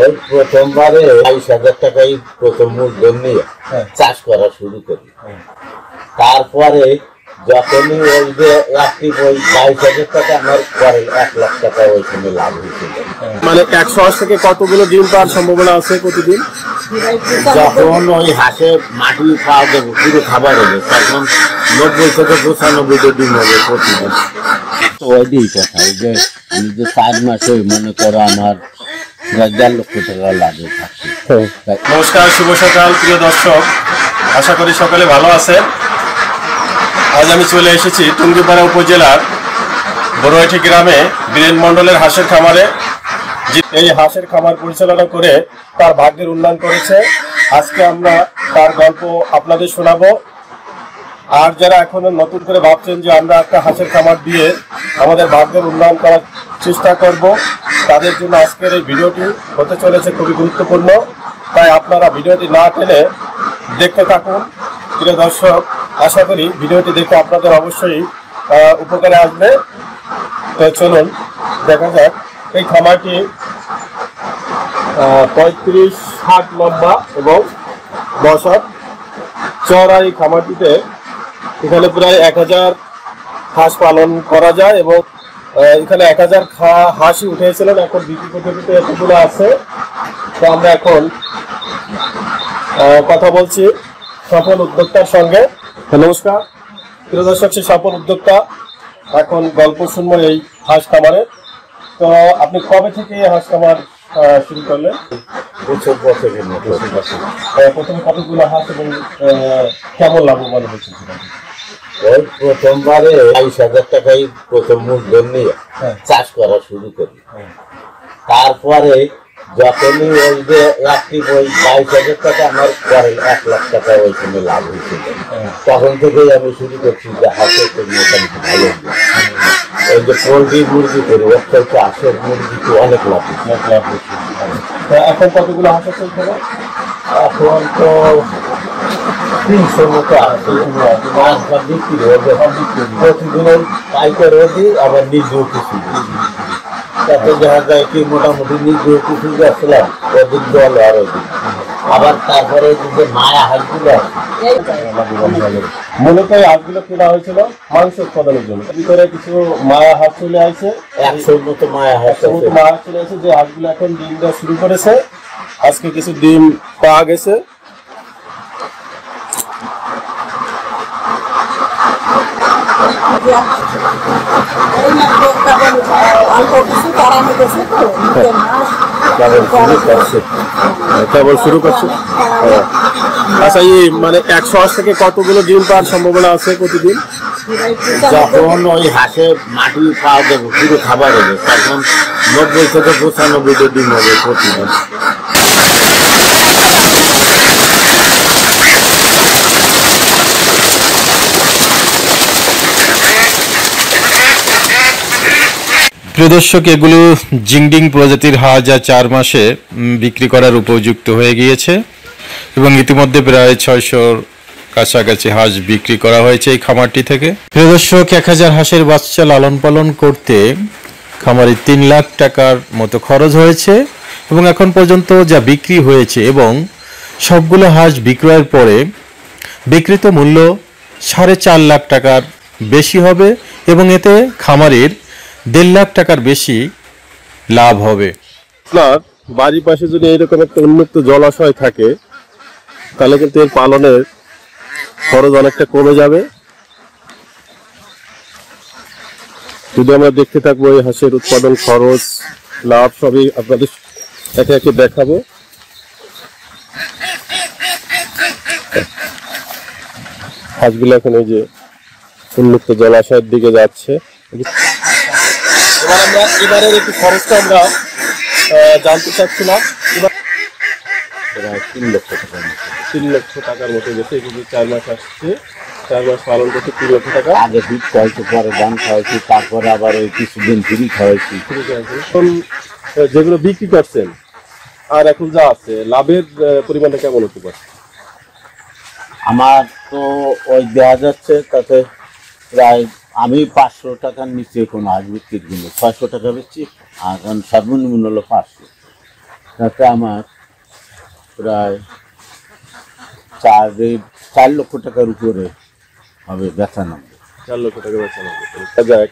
ওই প্রথমবারে 22,000 টাকাই প্রথম মূলধন নিয়ে চাষ করা শুরু করি। তারপরে যখনই ওই যে একটি ওই 22,000 টাকা আমার পরে 1 লাখ টাকা ওইখানে লাভ হয়েছিল। মানে 100 হাঁস থেকে কতগুলো ডিম পাওয়ার সম্ভাবনা আছে প্রতিদিন? যখন ওই হাঁসে মাটি খাওয়া দেবো পুরো খাবার হবে তখন 90 থেকে 95টা ডিম হবে প্রতিদিন। তো ওই দিয়েই কথা যে আমি যে 4 মাসে মনে করো আমার 1.5 লক্ষ টাকা লাভে থাকছে। নমস্কার, শুভ সকাল প্রিয় দর্শক, আশা করি সকলে ভালো আছে। আজ আমি চলে এসেছি টুঙ্গিপাড়া উপজেলার বড়ুয়াঠি গ্রামে বীরেন মণ্ডলের হাঁসের খামারে। এই হাঁসের খামার পরিচালনা করে তার ভাগ্যের উন্নয়ন করেছে। আজকে আমরা তার গল্প আপনাদের শোনাবো। আর যারা এখনো নতুন করে ভাবছেন যে আমরা একটা হাঁসের খামার দিয়ে আমাদের ভাগ্যের উন্নয়ন করার চেষ্টা করব, তাদের জন্য আজকের এই ভিডিওটি হতে চলেছে খুবই গুরুত্বপূর্ণ। তাই আপনারা ভিডিওটি না টেনে দেখতে থাকুন। প্রিয় দর্শক, আশা করি ভিডিওটি দেখে আপনাদের অবশ্যই উপকারে আসবে। তো চলুন দেখা যাক। এই খামারটি 35 হাত লম্বা এবং 10 হাত চওড়া। এই খামারটিতে এখানে প্রায় 1000 হাঁস পালন করা যায় এবং এখানে 1000 হাঁসই উঠেছিলেন। এখন বিক্রি পদ্ধতিতে এতগুলো আছে। তো আমরা এখন কথা বলছি সফল উদ্যোক্তার সঙ্গে। নমস্কার প্রিয় দর্শক, সেই সফল উদ্যোক্তা এখন গল্প শুনবো এই হাঁস খামারে। তো আপনি কবে থেকে হাঁস খামার শুরু করলেন? প্রথমে কতগুলো হাঁস এবং কেমন লাভবান হয়েছিল? ওই প্রথমবারে 22,000 টাকাই প্রথম মূলধন নিয়ে চাষ করা শুরু করি। তারপরে যখনই ওই যে একটি ওই 22,000 টাকা আমার পরে 1 লাখ টাকা ওইখানে লাভ হয়েছিল তখন থেকেই আমি শুরু করছি যে হাঁসের মোটামুটি ভালো। ওই যে পোলট্রি মুরগি করি ওর থেকে হাঁসের মুরগিতে অনেক লাভ হয়েছে। এখন কতগুলো হাঁস আছে? এখন তো 300 মতো আছে। বিক্রি প্রতিদিন পাইকারি দিই, আবার নিজেও কিছু তাতে দেখা যায় কি মোটামুটি নিজেও কিছু যাচ্ছিলাম ওদিক জল আরো দিই। আবার তারপরে যে মায়া হাঁসগুলো মূলত এই হাঁসগুলো কেনা হয়েছিল মাংস উৎপাদনের জন্য। ভিতরে কিছু মায়া হাঁস চলে আসছে, 100 মতো মায়া হাঁস চলে আসছে যে হাঁসগুলো এখন ডিম দেওয়া শুরু করেছে। আজকে কিছু ডিম পাওয়া গেছে। কেবল শুরু করছে। আচ্ছা, এই মানে 100 হাঁস থেকে কতগুলো ডিম পাওয়ার সম্ভাবনা আছে প্রতিদিন? যখন ওই হাঁসে মাটি খাওয়া দেবো পুরো খাবার হবে তখন 90 থেকে 95টা ডিম হবে প্রতিদিন। প্রিয় দর্শক, এগুলো জিংডিং প্রজাতির হাঁস যা 4 মাসে বিক্রি করার উপযুক্ত হয়ে গিয়েছে এবং ইতিমধ্যে প্রায় 600 কাছাকাছি হাঁস বিক্রি করা হয়েছে এই খামারটি থেকে। প্রিয় দর্শক, 1000 হাঁসের বাচ্চা লালন পালন করতে খামারে 3 লাখ টাকার মতো খরচ হয়েছে এবং এখন পর্যন্ত যা বিক্রি হয়েছে এবং সবগুলো হাঁস বিক্রয়ের পরে বিক্রিত মূল্য 4.5 লাখ টাকার বেশি হবে এবং এতে খামারের 1.5 লাখ টাকার বেশি লাভ হবে। আপনার বাড়ির পাশে যদি এইরকম একটা উন্মুক্ত জলাশয় থাকে তাহলে কিন্তু এর পালনের খরচ অনেকটা কমে যাবে। যদি আমরা দেখতে থাকবো এই হাঁসের উৎপাদন, খরচ, লাভ সবই আপনাদের একে একে দেখাবো। হাঁসগুলো এখন এই যে উন্মুক্ত জলাশয়ের দিকে যাচ্ছে। এবার আমরা এবারের একটু খরচটা আমরা জানতে চাচ্ছিলাম। প্রায় 3 লক্ষ টাকা। 3 লক্ষ টাকার মতো গেছে। এগুলো 4 মাস আসছে, 4 মাস পালন করতে 3 লক্ষ টাকা। আগে দুধ খাওয়াইছি, পরে ধান খাওয়াইছি, তারপরে আবার ওই কিছুদিন ফ্রি খাওয়াইছি। এখন যেগুলো বিক্রি করছেন আর এখন যা আছে লাভের পরিমাণটা কেমন হতে পারে? আমার তো ওই দেখা যাচ্ছে তাতে প্রায় আমি 500 টাকার নিচে কোনো হাঁস বিক্রির জন্য 600 টাকা বেচছি, আর সর্বনিম্ন হলো 500। তাতে আমার প্রায় 4 লক্ষ টাকার উপরে হবে বেচা নামবে। 4 লক্ষ টাকা বেচা নামবে,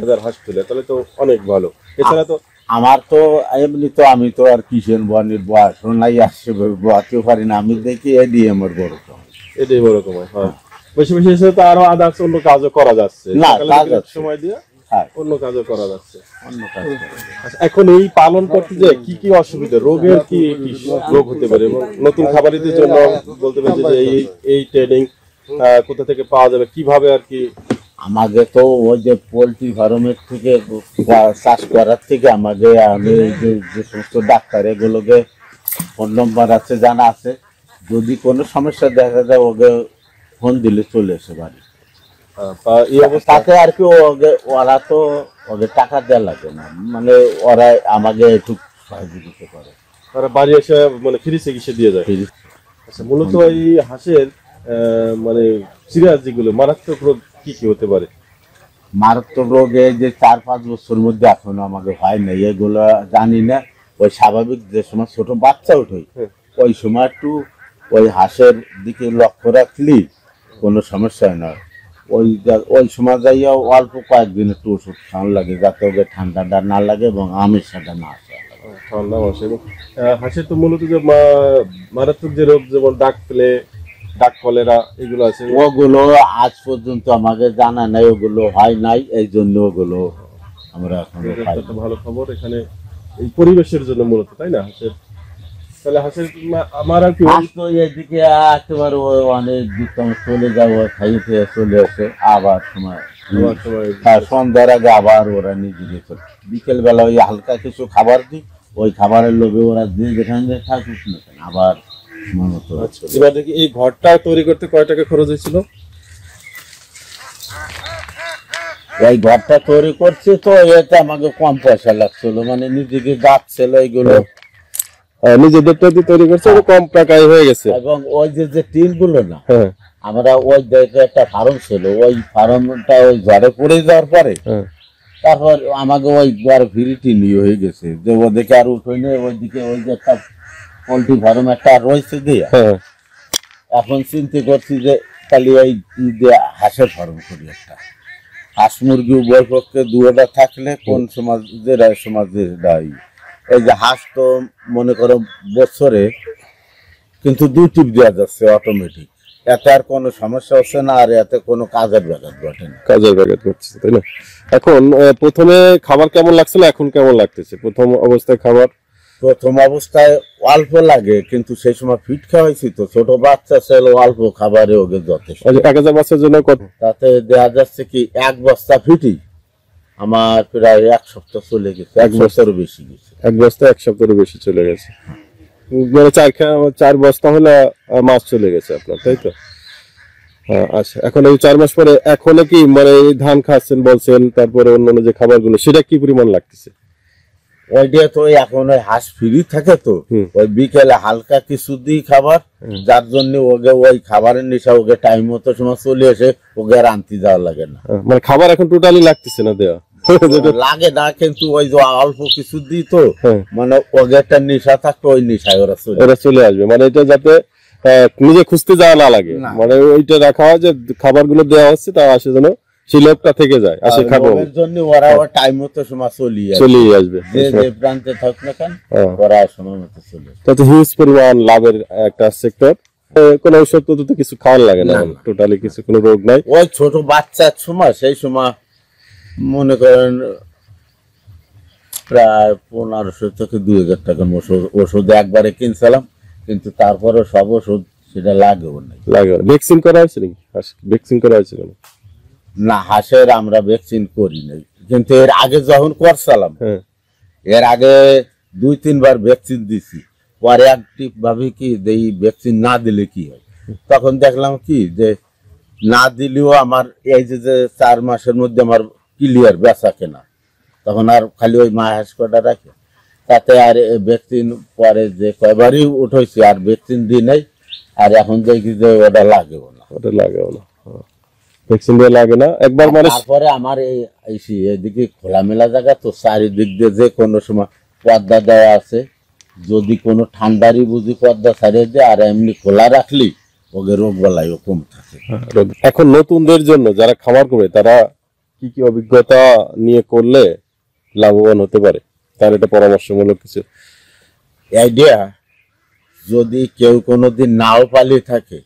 1000 হাঁস তুলে, তাহলে তো অনেক ভালো। এছাড়া তো আমার তো এমনি তো আমি তো আর কিষেন বনের বয়স নাই, আসছে বয়াতেও পারি না, আমি দেখি এডি আমার বড় কাজ। এটাই বড় কমায়। হ্যাঁ, বেশি বেশি এসে তো আরো আদার্স অন্য কাজও করা যাচ্ছে, না, সকালে কাজ বিকেলে আছে। সময় দিয়ে হ্যাঁ, অন্য কাজও করা যাচ্ছে। অন্য কাজ করে। আচ্ছা, এখন এই পালন করতে যে কি কি অসুবিধা, রোগের কি কি রোগ হতে পারে, এবং নতুন খাবারিদের জন্য বলতে পারছি যে এই ট্রেনিং কোথা থেকে পাওয়া যাবে, কিভাবে আর কি? আমাকে তো ওই যে পোলট্রি ফার্মের থেকে চাষ করার থেকে আমাকে আমি যে সমস্ত ডাক্তার এগুলোকে ফোন নম্বর আছে, জানা আছে, যদি কোনো সমস্যা দেখা যায় ওকে ফোন দিলে চলে এসে বাড়ি। এই অবস্থা তাতে আর কি ওরা তো ওদের টাকা দেওয়া লাগে না, মানে ওরা আমাকে একটু সহযোগিতা করে, তারা বাড়ি এসে মানে ফ্রি চিকিৎসা দিয়ে যায়। আচ্ছা, মূলত এই হাঁসের মানে সিরিয়াস যেগুলো মারাত্মক রোগ কি কি হতে পারে? মারাত্মক রোগে যে 4-5 বছর মধ্যে এখনো আমাকে হয় না, এগুলো জানি না। ওই স্বাভাবিক যে সময় ছোট বাচ্চা উঠে ওই সময় একটু ওই হাঁসের দিকে লক্ষ্য রাখলি কোনো সমস্যা হয় না। ওই সময় যাইয়া অল্প কয়েকদিন একটু ওষুধ খাওয়ানো লাগে, যাতে ওকে ঠান্ডাটা না লাগে এবং আমিষটা না আসে। ঠান্ডা মাসে। এবং হাঁসের তো মূলত যে মারাত্মক যে রোগ, যেমন ডাক কলেরা এগুলো আছে, ওগুলো আজ পর্যন্ত আমাকে জানা নাই, ওগুলো হয় নাই, এই জন্য ওগুলো আমরা এখন একটা ভালো খবর এখানে এই পরিবেশের জন্য মূলত, তাই না? হাঁসের তাহলে হাঁসের আমার আর কি তো এদিকে একেবারে অনেক দিতাম চলে যাবো, খাইয়ে খেয়ে চলে আসে, আবার সময় সন্ধ্যার আগে আবার ওরা নিজে চলে। বিকেল বেলা ওই হালকা কিছু খাবার দিই, ওই খাবারের লোভে ওরা দিয়ে যেখানে থাকুক না কেন আবার মতো। এবার দেখি এই ঘরটা তৈরি করতে কয় টাকা খরচ হয়েছিল? এই ঘরটা তৈরি করছে তো এতে আমাকে কম পয়সা লাগছিল, মানে নিজেকে গাছ ছিল এইগুলো নিজেদেরটা দিয়ে তৈরি করছে, কম টাকায় হয়ে গেছে। এবং ওই যে টিন গুলো না, আমরা ওই দেখে একটা ফার্ম ছিল, ওই ফার্মটা ওই ঝড়ে পড়ে যাওয়ার পরে তারপর আমাকে ওই ঘর ফিরি টিন হয়ে গেছে, যে ওদিকে আর উঠে নেই, ওইদিকে ওই যে একটা পোলট্রি ফার্ম একটা রয়েছে দিয়ে এখন চিন্তা করছি যে তাহলে ওই হাঁসের ফার্ম করি একটা। হাঁস মুরগি উভয় পক্ষে দুটা থাকলে কোন সমাজের দায়ী। এই যে হাঁস তো মনে করো বছরে কিন্তু 2 টিপ দেওয়া যাচ্ছে অটোমেটিক, এতে আর কোনো সমস্যা হচ্ছে না, আর এতে কোনো কাজের ব্যাঘাত ঘটে না। কাজের ব্যাঘাত ঘটছে, তাই না? এখন প্রথমে খাবার কেমন লাগছিল, এখন কেমন লাগতেছে? প্রথম অবস্থায় খাবার প্রথম অবস্থায় অল্প লাগে, কিন্তু সেই সময় ফিট খাওয়াইছি তো, ছোট বাচ্চা ছিল, অল্প খাবারে ওকে যথেষ্ট। 1000 বাচ্চার জন্য কত? তাতে দেখা যাচ্ছে কি 1 বস্তা ফিটি আমার প্রায় 1 সপ্তাহ চলে গেছে, 1 বস্তারও বেশি গেছে। 1 বস্তা 1 সপ্তাহেরও বেশি চলে গেছে, মানে 4 বস্তা হলে মাছ চলে গেছে আপনার, তাই তো? আচ্ছা, এখন এই 4 মাস পরে এখনো কি মানে ধান খাচ্ছেন বলছেন, তারপরে অন্যান্য যে খাবারগুলো সেটা কি পরিমাণ লাগতেছে? ওইটা তো এখন ওই হাঁস ফ্রি থাকে তো, ওই বিকেলে হালকা কিছু দিই খাবার, যার জন্য ওকে ওই খাবারের নেশা, ওকে টাইম মতো সময় চলে এসে ওকে আর আনতে যাওয়া লাগে না। মানে খাবার এখন টোটালি লাগতেছে না দেওয়া? লাগে না, কিন্তু ওই যে অল্প কিছু দিই তো, মানে ওকে একটা নেশা থাকতো, ওই নেশায় ওরা চলে আসবে, মানে এটা যাতে নিজে খুঁজতে যাওয়া না লাগে, মানে ওইটা রাখা হয় যে খাবারগুলো দেওয়া হচ্ছে তা আসে যেন সেই লোকটা থেকে যায়, আসে খাবো জন্য ওরা টাইম মতো সময় চলিয়ে আসবে, যে প্রান্তে থাক না কেন ওরা সময় মতো চলে। তাতে হিউজ পরিমাণ লাভের একটা সেক্টর। কোনো ঔষধ তো কিছু খাওয়ার লাগে না, টোটালি কিছু, কোনো রোগ নাই। ওই ছোট বাচ্চার সময়, সেই সময় মনে করেন প্রায় 1500 থেকে 2000 টাকার ওষুধ একবারে কিনছিলাম, কিন্তু তারপরে সব ওষুধ সেটা লাগেও না। ভ্যাকসিন করা হয়েছে নাকি? ভ্যাকসিন করা হয়েছিল না, হাঁসের আমরা ভ্যাকসিন করি নাই, কিন্তু এর আগে যখন করছিলাম, এর আগে 2-3 বার ভ্যাকসিন দিছি, পরে অ্যাক্টিভ ভাবে কি এই ভ্যাকসিন না দিলে কি হয়, তখন দেখলাম কি যে না দিলেও আমার এই যে 4 মাসের মধ্যে আমার ক্লিয়ার বেচা কেনা, তখন আর খালি ওই মা হাঁস কটা রাখে, তাতে আর ভ্যাকসিন পরে যে কয়বারই উঠেছি আর ভ্যাকসিন দিই নাই, আর এখন দেখি যে ওটা লাগেও না, ভ্যাকসিন দিয়ে লাগে না একবার, মানে তারপরে আমার এদিকে খোলামেলা জায়গা তো, চারিদিক দিয়ে যে কোনো সময় পর্দা দেওয়া আছে, যদি কোনো ঠান্ডারই বুঝি পর্দা ছাড়িয়ে দেয় আর এমনি খোলা রাখলি ওকে রোগ বালাইও কম থাকে। এখন নতুনদের জন্য যারা খামার করবে তারা কি কি অভিজ্ঞতা নিয়ে করলে লাভবান হতে পারে, তার একটা পরামর্শমূলক কিছু আইডিয়া? যদি কেউ কোনোদিন নাও পালি থাকে,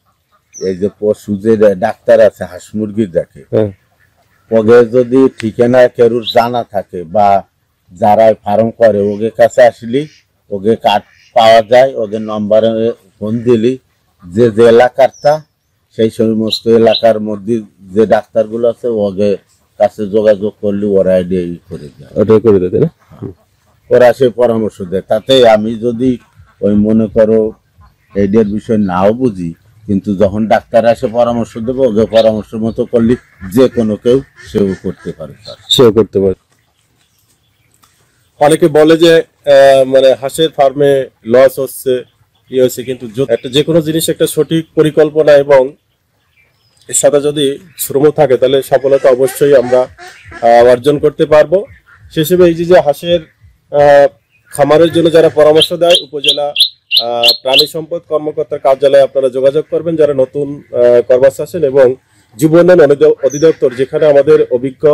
এই যে পশু যে ডাক্তার আছে হাঁস মুরগির দেখে, ওকে যদি ঠিকানা কেউর জানা থাকে বা যারা ফার্ম করে ওকে কাছে আসলি ওকে কার্ড পাওয়া যায়, ওকে নম্বরে ফোন দিলি যে যে এলাকারটা সেই সমস্ত এলাকার মধ্যে যে ডাক্তারগুলো আছে ওকে কাছে যোগাযোগ করলে ওরা আইডিয়া করে দেয়, ওটা করে দেয় না, ওরা সে পরামর্শ দেয়। তাতে আমি যদি ওই মনে করো এইটার বিষয় নাও বুঝি, কিন্তু যখন ডাক্তার আসে পরামর্শ দেবো ওকে পরামর্শ মতো করলে যে কোনো কেউ সেও করতে পারে, সেও করতে পারে। অনেকে বলে যে মানে হাঁসের ফার্মে লস হচ্ছে, কি হচ্ছে, কিন্তু একটা যে কোনো জিনিস একটা সঠিক পরিকল্পনা এবং এর সাথে যদি শ্রম থাকে তাহলে সফলতা অবশ্যই আমরা অর্জন করতে পারবো। সে হিসেবে এই যে হাঁসের খামারের জন্য যারা পরামর্শ দেয়, উপজেলা প্রাণী সম্পদ কর্মকর্তার কার্যালয়ে আপনারা যোগাযোগ করবেন যারা নতুন কর্মচারী আছেন, এবং যুব উন্নয়ন অধিদপ্তর যেখানে আমাদের অভিজ্ঞ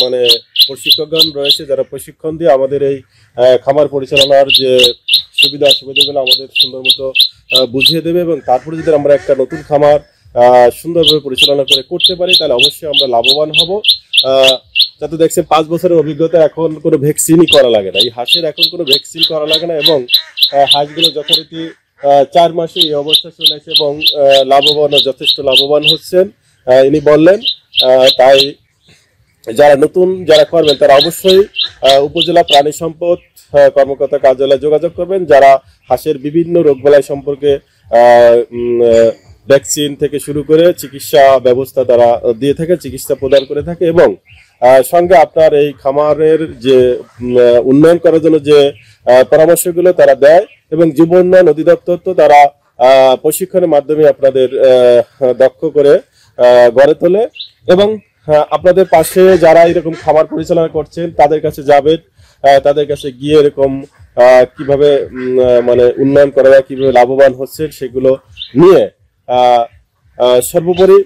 মানে প্রশিক্ষকগণ রয়েছে যারা প্রশিক্ষণ দিয়ে আমাদের এই খামার পরিচালনার যে সুবিধা অসুবিধাগুলো আমাদের সুন্দর মতো বুঝিয়ে দেবে, এবং তারপরে যদি আমরা একটা নতুন খামার সুন্দরভাবে পরিচালনা করে করতে পারি তাহলে অবশ্যই আমরা লাভবান হব। যাতে দেখছেন 5 বছরের অভিজ্ঞতা, এখন কোনো ভ্যাকসিনই করা লাগে না, এই হাঁসের এখন কোনো ভ্যাকসিন করা লাগে না, এবং হাঁসগুলো যথারীতি 4 মাসে এই অবস্থা চলে আসে এবং লাভবান, যথেষ্ট লাভবান হচ্ছেন ইনি বললেন। তাই যারা নতুন যারা করবেন তারা অবশ্যই উপজেলা প্রাণী সম্পদ কর্মকর্তা কার্যালয়ে যোগাযোগ করবেন, যারা হাঁসের বিভিন্ন রোগবালাই সম্পর্কে ভ্যাকসিন থেকে শুরু করে চিকিৎসা ব্যবস্থা তারা দিয়ে থাকে, চিকিৎসা প্রদান করে থাকে, এবং সঙ্গে আপনার এই খামারের যে উন্নয়ন করার জন্য যে পরামর্শগুলো তারা দেয়, এবং যুব উন্নয়ন অধিদপ্তর তো তারা প্রশিক্ষণের মাধ্যমে আপনাদের দক্ষ করে গড়ে তোলে, এবং আপনাদের পাশে যারা এরকম খামার পরিচালনা করছেন তাদের কাছে যাবেন, তাদের কাছে গিয়ে এরকম কিভাবে মানে উন্নয়ন করা যায়, কিভাবে লাভবান হচ্ছে সেগুলো নিয়ে সর্বোপরি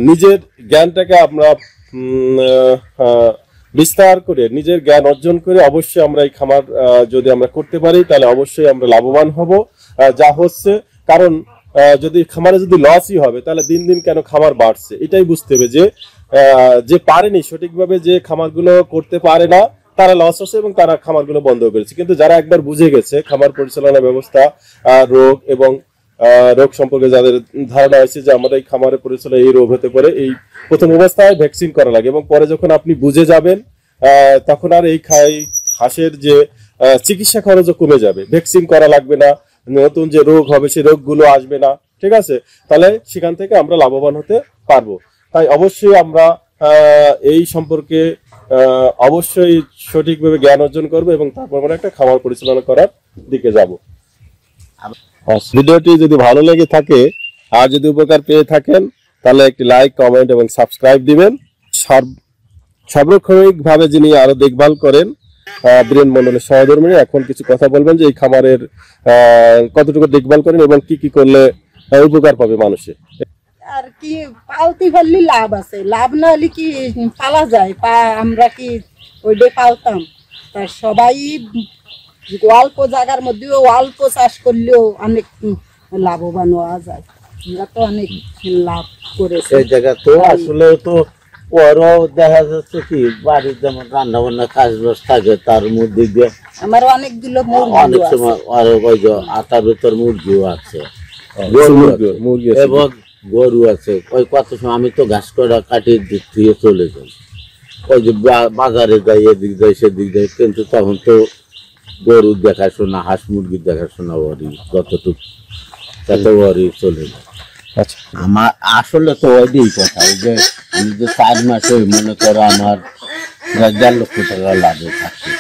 নিজের জ্ঞানটাকে আমরা বিস্তার করে নিজের জ্ঞান অর্জন করে অবশ্যই আমরা এই খামার যদি আমরা করতে পারি তাহলে অবশ্যই আমরা লাভবান হব যা হচ্ছে। কারণ যদি খামারে যদি লসই হবে তাহলে দিন দিন কেন খামার বাড়ছে, এটাই বুঝতে হবে যে পারেনি সঠিকভাবে, যে খামারগুলো করতে পারে না তারা লস হচ্ছে এবং তারা খামারগুলো বন্ধ করেছে। কিন্তু যারা একবার বুঝে গেছে খামার পরিচালনা ব্যবস্থা, রোগ এবং রোগ সম্পর্কে যাদের ধারণা হয়েছে যে আমাদের এই খামারের পরিচালনা এই রোগ হতে পারে, এই প্রথম অবস্থায় ভ্যাকসিন করা লাগে, এবং পরে যখন আপনি বুঝে যাবেন তখন আর এই হাঁসের যে চিকিৎসা খরচও কমে যাবে, ভ্যাকসিন করা লাগবে না, নতুন যে রোগ হবে সেই রোগগুলো আসবে না, ঠিক আছে? তাহলে সেখান থেকে আমরা লাভবান হতে পারবো। তাই অবশ্যই আমরা এই সম্পর্কে অবশ্যই সঠিকভাবে জ্ঞান অর্জন করবো এবং তারপর আমরা একটা খামার পরিচালনা করার দিকে যাব। ভিডিওটি যদি ভালো লেগে থাকে আর যদি উপকার পেয়ে থাকেন তাহলে একটি লাইক, কমেন্ট এবং সাবস্ক্রাইব দিবেন। সার্বক্ষণিকভাবে যিনি আরো দেখভাল করেন বীরেন মন্ডলের সহধর্মিণী এখন কিছু কথা বলবেন যে এই খামারের কতটুকু দেখভাল করেন এবং কি কি করলে উপকার পাবে মানুষে। আর কি পালতে পারলে লাভ আছে, লাভ না হলে কি পালা যায়? আমরা কি ওইটাই পালতাম? তার সবাই অল্প জায়গার মধ্যেও অল্প চাষ করলেও অনেক লাভবান হওয়া যায়। আমরা তো অনেক লাভ করেছি এই জায়গা তো আসলে তো ওরও দেখা যাচ্ছে কি বাড়ির যেমন রান্না বান্না কাজ বাজ থাকে তার মধ্যে দিয়ে আমার অনেকগুলো অনেক সময় আর ওই যে আটার ভিতর মুরগিও আছে, মুরগি এবং গরু আছে। ওই কত সময় আমি তো ঘাস করা কাটিয়ে দিক থেকে চলে যাই, ওই যে বাজারে যাই এদিক যাই সেদিক যাই, কিন্তু তখন তো গরু দেখাশোনা হাঁস মুরগির দেখাশোনা ওরই যতটুকু তাতে ওরই চলে যায়। আচ্ছা, আমার আসলে তো ওইটাই কথা, ওই যে আমি যে 4 মাসে মনে করো আমার 1.5 লক্ষ টাকা লাভে থাকছে,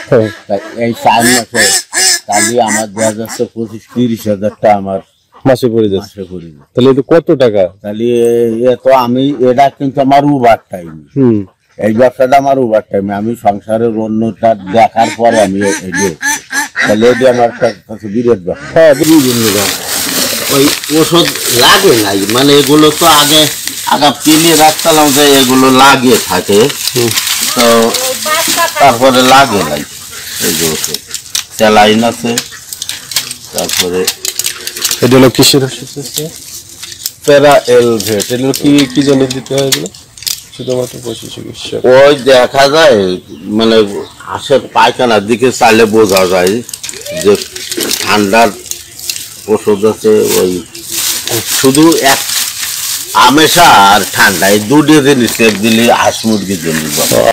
এই 4 মাসে তাহলে আমার 2025-30 হাজার টাকা আমার মাসে পড়ে যাচ্ছে। তাহলে এটা কত টাকা? তাহলে এ তো আমি এটা কিন্তু আমার ওভার টাইম, এই ব্যবসাটা আমার ওভার টাইম, আমি সংসারের অন্যটা দেখার পরে আমি তাহলে ওটি আমার কাছে বিরাট ব্যাপার। হ্যাঁ বিভিন্ন রকম ওই ওষুধ লাগে নাই, মানে এগুলো তো আগে পিলিয়ে রাখতাম যে এগুলো লাগিয়ে থাকে, তো তারপরে লাগে নাই। এই যে ওষুধ স্যালাইন আছে, তারপরে এটা হলো কিসের ওষুধ? প্যারা এলভেট। এগুলো কি জন্য দিতে হয় এগুলো? শুধুমাত্র পশু চিকিৎসা। ওই দেখা যায় মানে হাঁসের পায়খানার দিকে চাইলে বোঝা যায় যে ঠান্ডার ওষুধ আছে। ওই শুধু এক আমেশা আর ঠান্ডা, এই দুটো জিনিস দিলে হাঁস মুরগির জন্য